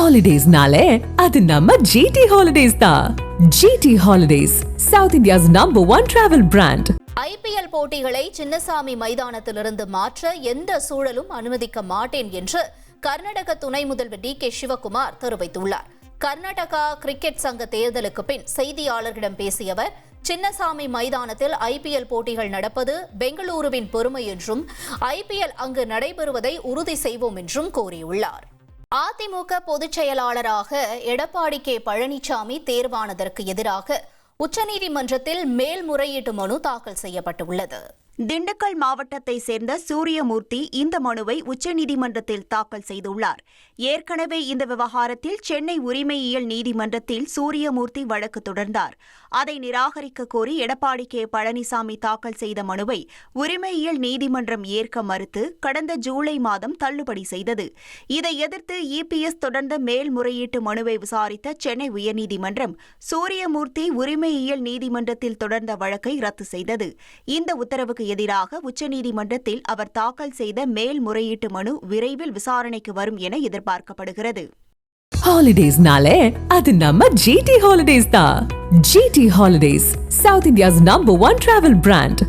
ஹாலிடேஸ்னாலே அது நம்ம ஜிடி ஹாலிடேஸ் தான். GT holidays, South India's #1 travel brand. IPL போட்டிகளை சின்னசாமி மைதானத்திலிருந்து மாற்ற எந்த சூழலும் அனுமதிக்க மாட்டேன் என்று கர்நாடக துணை முதல்வர் DK சிவகுமார் தெரிவித்துள்ளார். கர்நாடகா கிரிக்கெட் சங்க தேர்தலுக்கு பின் செய்தியாளர்களிடம் பேசிய அவர், சின்னசாமி மைதானத்தில் IPL போட்டிகள் நடப்பது பெங்களூருவின் பெருமை என்றும் IPL அங்கு நடைபெறுவதை உறுதி செய்வோம் என்றும் கூறியுள்ளார். அதிமுக பொதுச் செயலாளராக எடப்பாடி K பழனிசாமி தேர்வானதற்கு எதிராக உச்சநீதிமன்றத்தில் மேல்முறையீட்டு மனு தாக்கல் செய்யப்பட்டுள்ளது. திண்டுக்கல் மாவட்டத்தை சேர்ந்த சூரியமூர்த்தி இந்த மனுவை உச்சநீதிமன்றத்தில் தாக்கல் செய்துள்ளார். ஏற்கனவே இந்த விவகாரத்தில் சென்னை உரிமையியல் நீதிமன்றத்தில் சூரியமூர்த்தி வழக்கு தொடர்ந்தார். அதை நிராகரிக்க கோரி எடப்பாடி K பழனிசாமி தாக்கல் செய்த மனுவை உரிமையியல் நீதிமன்றம் ஏற்க மறுத்து கடந்த ஜூலை மாதம் தள்ளுபடி செய்தது. இதை எதிர்த்து EPS தொடர்ந்த மேல்முறையீட்டு மனுவை விசாரித்த சென்னை உயர்நீதிமன்றம் சூரியமூர்த்தி உரிமையியல் நீதிமன்றத்தில் தொடர்ந்த வழக்கை ரத்து செய்தது. இந்த உத்தரவுக்கு எதிராக உச்சநீதிமன்றத்தில் அவர் தாக்கல் செய்த மேல்முறையீட்டு மனு விரைவில் விசாரணைக்கு வரும் என எதிர்பார்க்கப்படுகிறது. ஹாலிடேஸ்னாலே அது நம்ம ஜிடி ஹாலிடேஸ் தான். GT holidays, South India's #1 travel brand.